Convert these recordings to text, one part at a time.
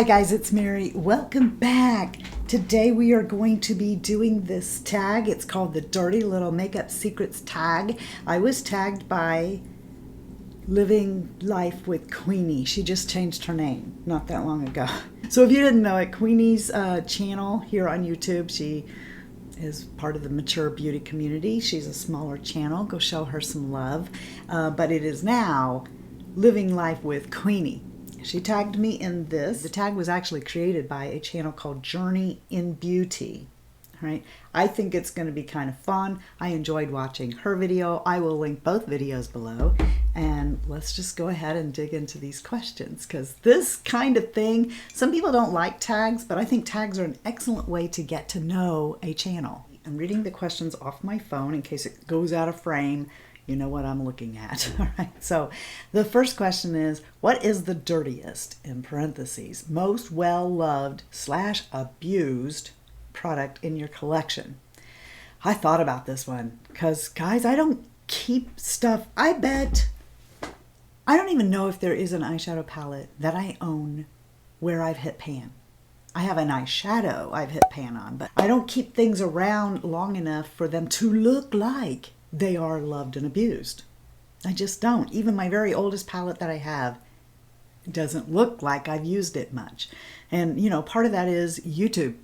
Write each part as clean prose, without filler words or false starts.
Hi guys, it's Mary. Welcome back. Today we are going to be doing this tag. It's called the Dirty Little Makeup Secrets tag. I was tagged by Living Life with Queenie. She just changed her name not that long ago. So if you didn't know it, Queenie's channel here on YouTube, she is part of the mature beauty community. She's a smaller channel. Go show her some love. But it is now Living Life with Queenie. She tagged me in this. The tag was actually created by a channel called Journey in Beauty. Right? I think it's going to be kind of fun. I enjoyed watching her video. I will link both videos below. And let's just go ahead and dig into these questions, because this kind of thing, some people don't like tags, but I think tags are an excellent way to get to know a channel. I'm reading the questions off my phone in case it goes out of frame. You know what I'm looking at. All right. So the first question is, what is the dirtiest, in parentheses, most well-loved / abused product in your collection? I thought about this one because, guys, I don't keep stuff. I don't even know if there is an eyeshadow palette that I own where I've hit pan. I have an eyeshadow I've hit pan on, but I don't keep things around long enough for them to look like they are loved and abused. I just don't. Even my very oldest palette that I have doesn't look like I've used it much. And, you know, part of that is YouTube.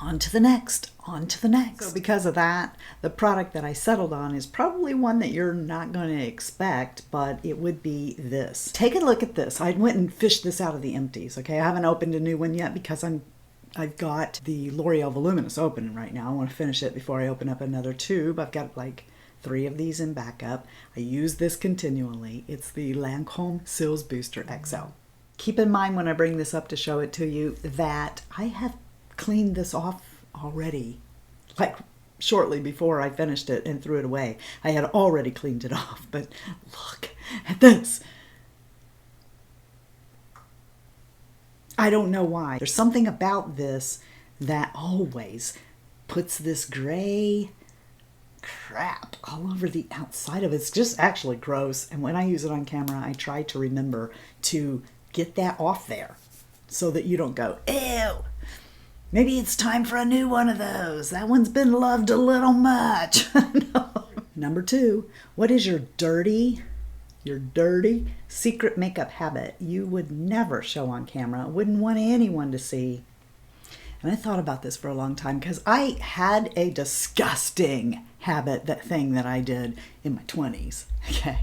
On to the next, on to the next. So because of that, the product that I settled on is probably one that you're not going to expect, but it would be this. Take a look at this. I went and fished this out of the empties, okay? I haven't opened a new one yet because I've got the L'Oreal Voluminous open right now. I want to finish it before I open up another tube. I've got like 3 of these in backup. I use this continually. It's the Lancome Cils Booster XL. Keep in mind when I bring this up to show it to you that I have cleaned this off already, like shortly before I finished it and threw it away. I had already cleaned it off, but look at this. I don't know why. There's something about this that always puts this gray crap all over the outside of it. It's just actually gross. And when I use it on camera, I try to remember to get that off there so that you don't go, ew, maybe it's time for a new one of those. That one's been loved a little much. No. Number 2, what is your dirty secret makeup habit you would never show on camera, wouldn't want anyone to see? And I thought about this for a long time because I had a disgusting habit, that thing that I did in my 20s. Okay,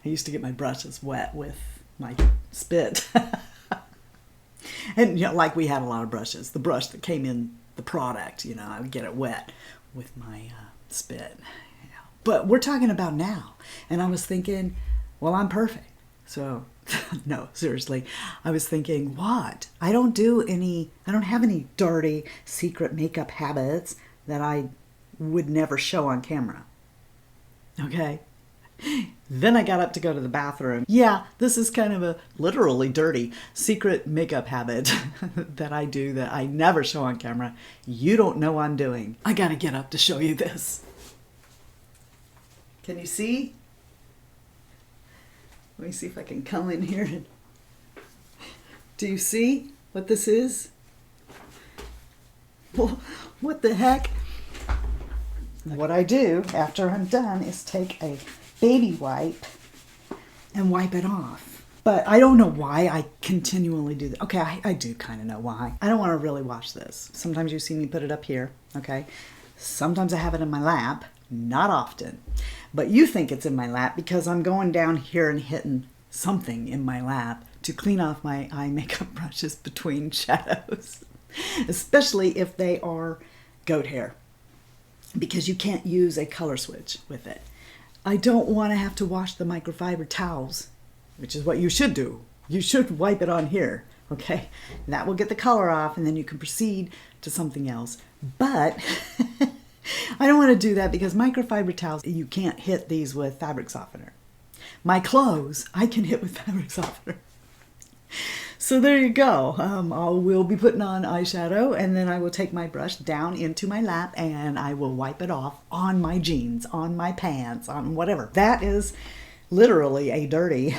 I used to get my brushes wet with my spit. And, you know, like we had a lot of brushes. The brush that came in the product, you know, I would get it wet with my spit. You know. But we're talking about now. And I was thinking, well, I'm perfect. So, no, seriously. I was thinking, what? I don't have any dirty secret makeup habits that I would never show on camera. Okay? Then I got up to go to the bathroom. Yeah, this is kind of a literally dirty secret makeup habit that I do that I never show on camera. You don't know I'm doing. I gotta get up to show you this. Can you see? Let me see if I can come in here. Do you see what this is? Well, what the heck? What I do after I'm done is take a baby wipe and wipe it off. But I don't know why I continually do that. Okay, I do kind of know why. I don't want to really wash this. Sometimes you see me put it up here, okay? Sometimes I have it in my lap, not often. But you think it's in my lap because I'm going down here and hitting something in my lap to clean off my eye makeup brushes between shadows. Especially if they are goat hair, because you can't use a color switch with it. I don't want to have to wash the microfiber towels, which is what you should do. You should wipe it on here, okay? That will get the color off, and then you can proceed to something else. But I don't want to do that because microfiber towels, you can't hit these with fabric softener. My clothes, I can hit with fabric softener. So there you go. I will be putting on eyeshadow, and then I will take my brush down into my lap and I will wipe it off on my jeans, on my pants, on whatever. That is literally a dirty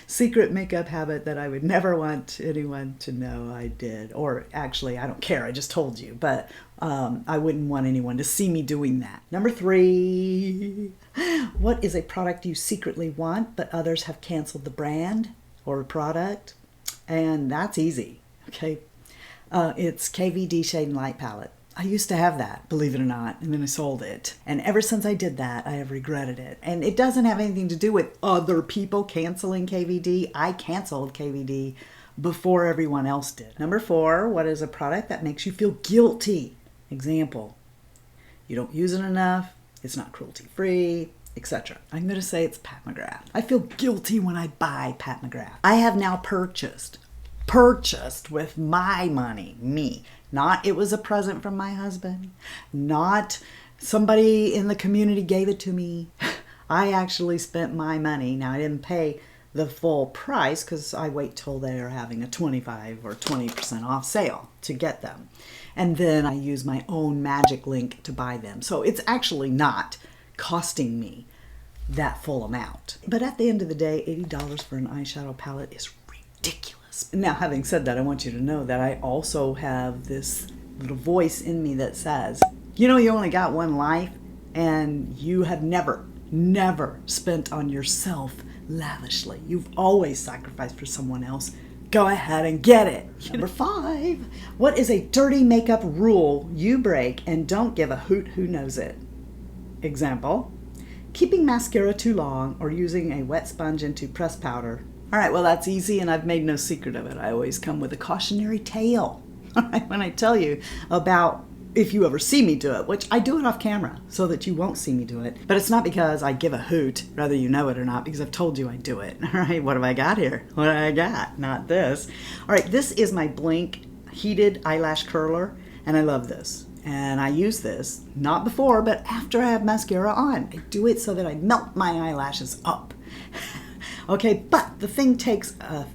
secret makeup habit that I would never want anyone to know I did. Or actually, I don't care. I just told you. But I wouldn't want anyone to see me doing that. Number 3, what is a product you secretly want, but others have canceled the brand or product? And that's easy, okay? It's KVD Shade and Light Palette. I used to have that, believe it or not, and then I sold it. And ever since I did that, I have regretted it. And it doesn't have anything to do with other people canceling KVD. I canceled KVD before everyone else did. Number 4, what is a product that makes you feel guilty? Example, you don't use it enough, it's not cruelty-free, etc. I'm going to say it's Pat McGrath. I feel guilty when I buy Pat McGrath. I have now purchased with my money, me. Not it was a present from my husband. Not somebody in the community gave it to me. I actually spent my money. Now, I didn't pay the full price because I wait till they're having a 25 or 20% off sale to get them. And then I use my own magic link to buy them. So it's actually not costing me that full amount. But at the end of the day, $80 for an eyeshadow palette is ridiculous. Now, having said that, I want you to know that I also have this little voice in me that says, you know, you only got one life and you have never spent on yourself lavishly. You've always sacrificed for someone else. Go ahead and get it. Number 5, what is a dirty makeup rule you break and don't give a hoot who knows it? Example, keeping mascara too long or using a wet sponge into pressed powder. All right, well, that's easy, and I've made no secret of it. I always come with a cautionary tale. All right, when I tell you about if you ever see me do it, which I do it off camera so that you won't see me do it. But it's not because I give a hoot, whether you know it or not, because I've told you I do it. All right, what have I got here? What do I got? Not this. All right, this is my Blink Heated Eyelash Curler, and I love this. And I use this, not before, but after I have mascara on. I do it so that I melt my eyelashes up. Okay, but the thing takes a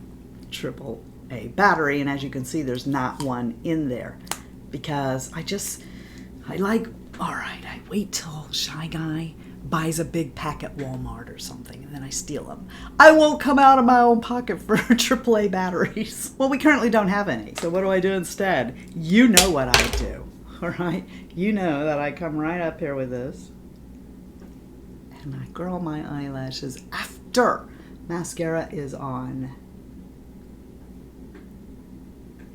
AAA battery, and as you can see, there's not one in there because I wait till Shy Guy buys a big pack at Walmart or something, and then I steal them. I won't come out of my own pocket for AAA batteries. Well, we currently don't have any, so what do I do instead? You know what I do, all right? You know that I come right up here with this, and I curl my eyelashes after mascara is on.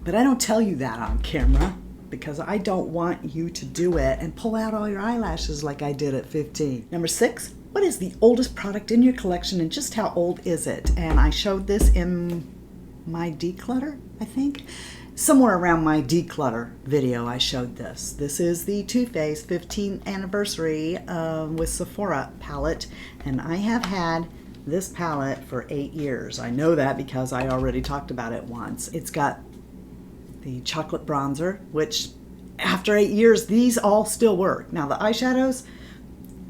But I don't tell you that on camera because I don't want you to do it and pull out all your eyelashes like I did at 15. Number 6, what is the oldest product in your collection and just how old is it? And I showed this in my declutter, I think. Somewhere around my declutter video, I showed this. This is the Too Faced 15th anniversary with Sephora palette, and I have had this palette for 8 years. I know that because I already talked about it once. It's got the chocolate bronzer, which after 8 years, these all still work. Now the eyeshadows,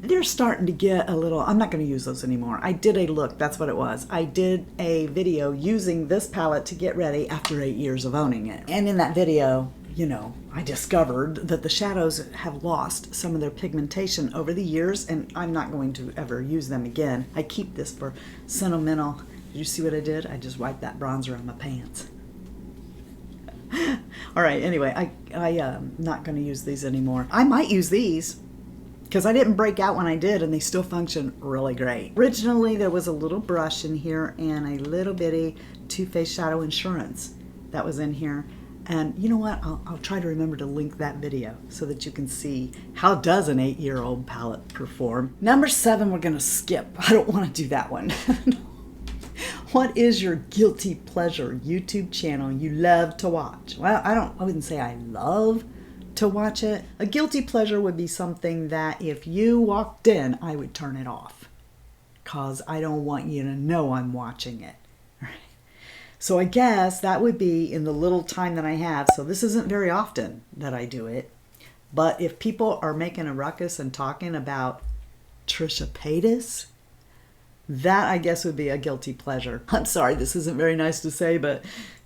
they're starting to get a little, I'm not going to use those anymore. I did a look, that's what it was. I did a video using this palette to get ready after 8 years of owning it. And in that video, you know, I discovered that the shadows have lost some of their pigmentation over the years, and I'm not going to ever use them again. I keep this for sentimental. Did you see what I did? I just wiped that bronzer on my pants. All right, anyway, I'm not going to use these anymore. I might use these because I didn't break out when I did, and they still function really great. Originally, there was a little brush in here and a little bitty Too Faced Shadow Insurance that was in here. And you know what? I'll try to remember to link that video so that you can see how does an 8-year-old palette perform. Number 7, we're going to skip. I don't want to do that one. What is your guilty pleasure YouTube channel you love to watch? Well, I wouldn't say I love to watch it. A guilty pleasure would be something that if you walked in, I would turn it off because I don't want you to know I'm watching it. So I guess that would be in the little time that I have. So this isn't very often that I do it. But if people are making a ruckus and talking about Trisha Paytas, that I guess would be a guilty pleasure. I'm sorry, this isn't very nice to say, but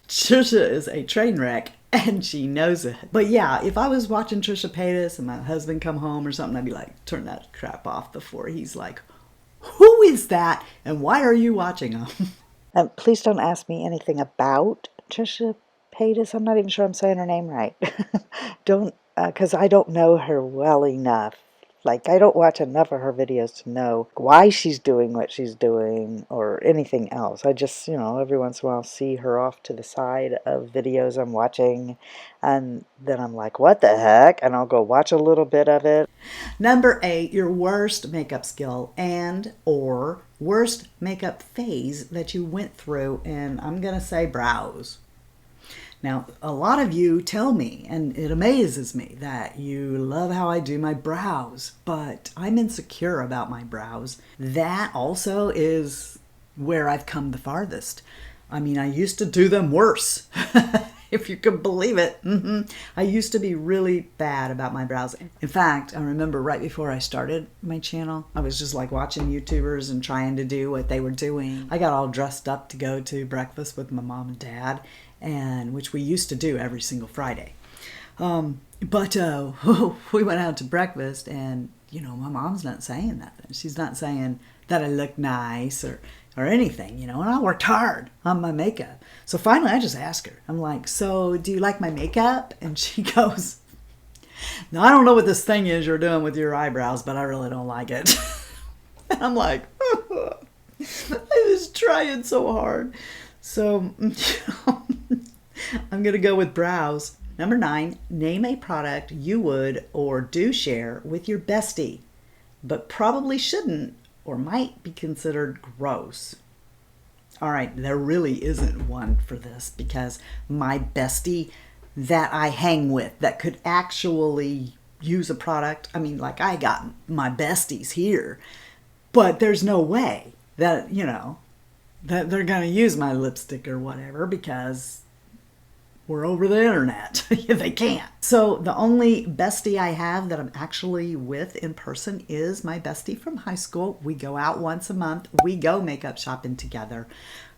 Trisha is a train wreck and she knows it. But yeah, if I was watching Trisha Paytas and my husband come home or something, I'd be like, turn that crap off before he's like, Who is that? And why are you watching them? Please don't ask me anything about Trisha Paytas. I'm not even sure I'm saying her name right. Don't, because I don't know her well enough. Like, I don't watch enough of her videos to know why she's doing what she's doing or anything else. I just, every once in a while see her off to the side of videos I'm watching, and then I'm like, what the heck? And I'll go watch a little bit of it. Number 8, your worst makeup skill and or worst makeup phase that you went through, and I'm going to say brows. Now, a lot of you tell me, and it amazes me, that you love how I do my brows, but I'm insecure about my brows. That also is where I've come the farthest. I mean, I used to do them worse, if you can believe it. I used to be really bad about my brows. In fact, I remember right before I started my channel, I was just like watching YouTubers and trying to do what they were doing. I got all dressed up to go to breakfast with my mom and dad, and which we used to do every single Friday. But we went out to breakfast, and my mom's not saying nothing. She's not saying that I look nice or anything, and I worked hard on my makeup. So finally I just asked her, I'm like, so do you like my makeup? And she goes, now I don't know what this thing is you're doing with your eyebrows, but I really don't like it. And I'm like, I was trying so hard. So I'm going to go with brows. Number 9, name a product you would or do share with your bestie, but probably shouldn't or might be considered gross. All right, there really isn't one for this, because my bestie that I hang with that could actually use a product, I mean, like, I got my besties here, but there's no way that, that they're going to use my lipstick or whatever, because we're over the internet. They can't. So the only bestie I have that I'm actually with in person is my bestie from high school. We go out once a month. We go makeup shopping together.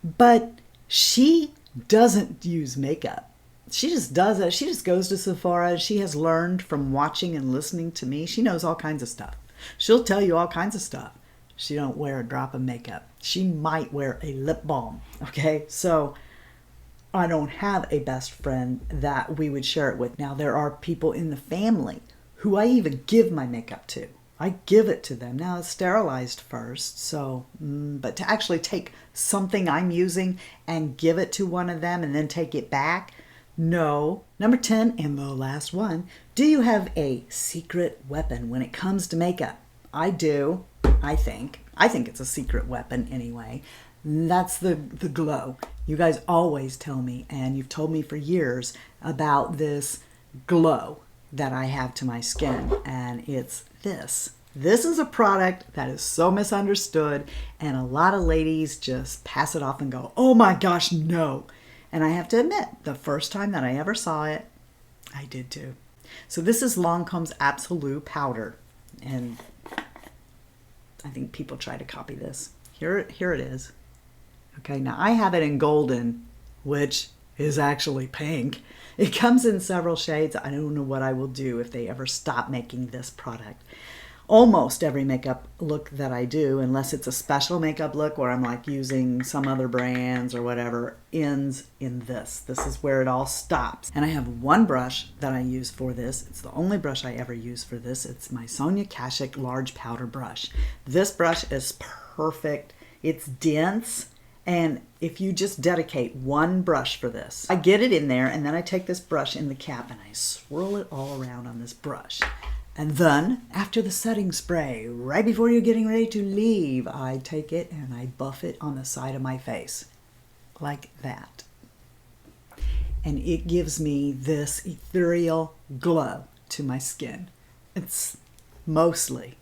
But she doesn't use makeup. She just does it. She just goes to Sephora. She has learned from watching and listening to me. She knows all kinds of stuff. She'll tell you all kinds of stuff. She don't wear a drop of makeup. She might wear a lip balm. Okay, so I don't have a best friend that we would share it with. Now, there are people in the family who I even give my makeup to. I give it to them. Now, it's sterilized first, so, but to actually take something I'm using and give it to one of them and then take it back, no. Number 10, and the last one, do you have a secret weapon when it comes to makeup? I do, I think. I think it's a secret weapon anyway. That's the glow. You guys always tell me, and you've told me for years, about this glow that I have to my skin, and it's this. This is a product that is so misunderstood, and a lot of ladies just pass it off and go, oh my gosh, no. And I have to admit, the first time that I ever saw it, I did too. So this is Lancome's Absolute Powder, and I think people try to copy this. Here it is. Okay, now I have it in golden, which is actually pink. It comes in several shades. I don't know what I will do if they ever stop making this product. Almost every makeup look that I do, unless it's a special makeup look where I'm like using some other brands or whatever, ends in this. This is where it all stops. And I have one brush that I use for this. It's the only brush I ever use for this. It's my Sonia Kashuk large powder brush. This brush is perfect. It's dense. And if you just dedicate one brush for this, I get it in there, and then I take this brush in the cap and I swirl it all around on this brush. And then, after the setting spray, right before you're getting ready to leave, I take it and I buff it on the side of my face, like that. And it gives me this ethereal glow to my skin. It's mostly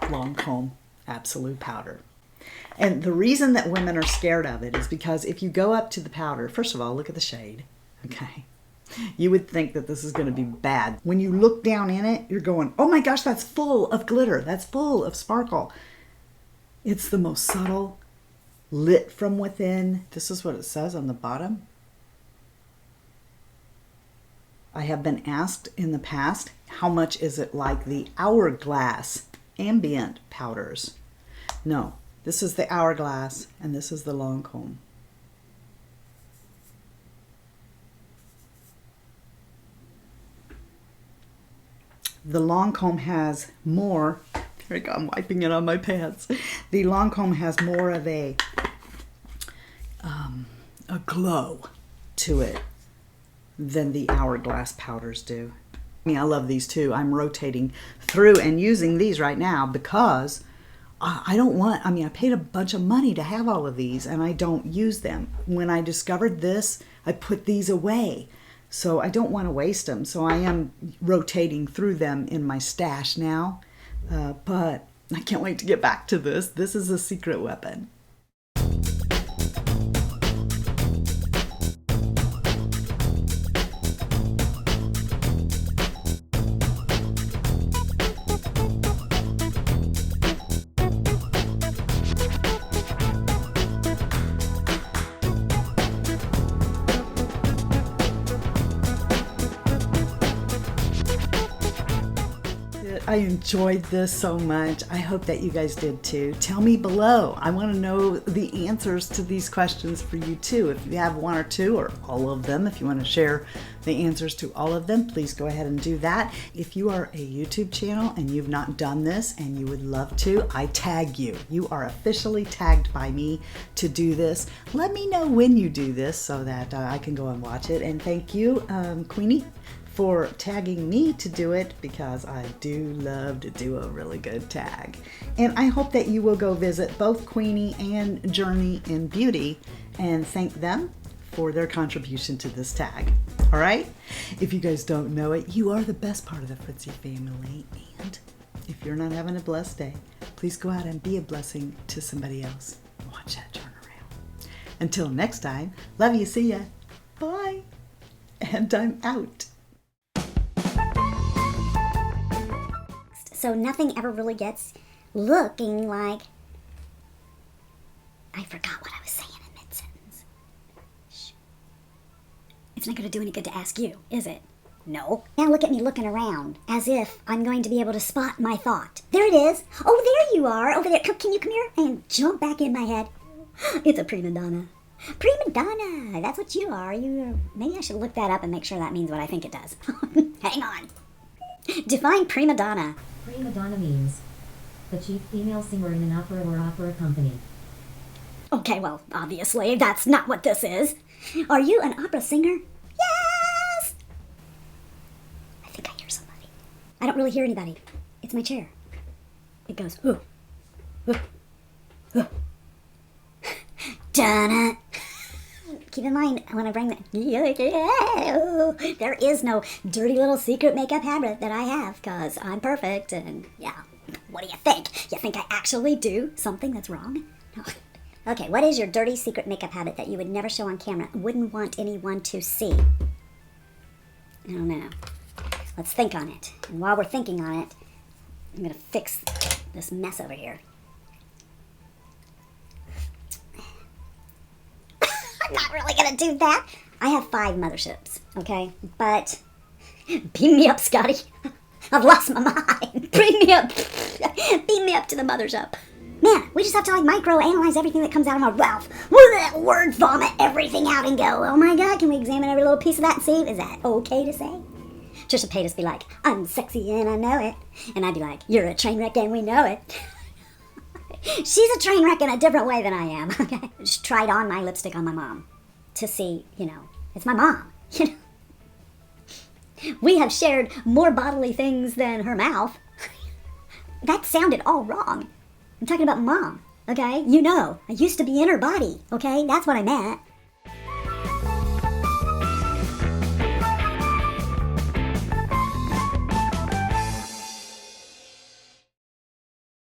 Lancome Absolute Powder. And the reason that women are scared of it is because if you go up to the powder, first of all, look at the shade, okay? You would think that this is going to be bad. When you look down in it, you're going, oh my gosh, that's full of glitter. That's full of sparkle. It's the most subtle, lit from within. This is what it says on the bottom. I have been asked in the past, how much is it like the Hourglass ambient powders? No, This is the hourglass, and this is the long comb. The long comb has more, here we go, I'm wiping it on my pants. The long comb has more of a glow to it than the hourglass powders do. I mean, I love these too. I'm rotating through and using these right now because I don't want, I mean, I paid a bunch of money to have all of these and I don't use them. When I discovered this, I put these away. So I don't want to waste them. So I am rotating through them in my stash now. But I can't wait to get back to this. This is a secret weapon. I enjoyed this so much. I hope that you guys did too. Tell me below. I want to know the answers to these questions for you too. If you have one or two or all of them, if you want to share the answers to all of them, please go ahead and do that. If you are a YouTube channel and you've not done this and you would love to, I tag you. You are officially tagged by me to do this. Let me know when you do this so that I can go and watch it. And thank you, Queenie, for tagging me to do it, because I do love to do a really good tag. And I hope that you will go visit both Queenie and Journey in Beauty and thank them for their contribution to this tag. All right? If you guys don't know it, you are the best part of the Fritzy family. And if you're not having a blessed day, please go out and be a blessing to somebody else. Watch that turn around. Until next time, love you, see ya. Bye. And I'm out. So nothing ever really gets looking like... I forgot what I was saying in mid-sentence. Shh. It's not going to do any good to ask you, is it? No. Now look at me looking around, as if I'm going to be able to spot my thought. There it is. Oh, there you are. Over there. Can you come here and jump back in my head? It's a prima donna. Prima donna. That's what you are. Maybe I should look that up and make sure that means what I think it does. Hang on. Define prima donna. Prima donna means the chief female singer in an opera or opera company. Okay, well, obviously, that's not what this is. Are you an opera singer? Yes! I think I hear somebody. I don't really hear anybody. It's my chair. It goes, ooh, ooh, ooh. Donna. Keep in mind, when I bring that, there is no dirty little secret makeup habit that I have, because I'm perfect, and yeah, what do you think? You think I actually do something that's wrong? No. Okay, what is your dirty secret makeup habit that you would never show on camera, wouldn't want anyone to see? I don't know. Let's think on it. And while we're thinking on it, I'm going to fix this mess over here. I'm not really gonna do that. I have 5 motherships, okay? But beam me up, Scotty. I've lost my mind. Bring me up. Beam me up to the mothership. Man, we just have to like micro-analyze everything that comes out of our mouth. Word vomit everything out and go, oh my god, can we examine every little piece of that and see? Is that okay to say? Trisha Paytas be like, I'm sexy and I know it. And I'd be like, you're a train wreck and we know it. She's a train wreck in a different way than I am, okay? I just tried on my lipstick on my mom to see, it's my mom, We have shared more bodily things than her mouth. That sounded all wrong. I'm talking about mom, okay? I used to be in her body, okay? That's what I meant.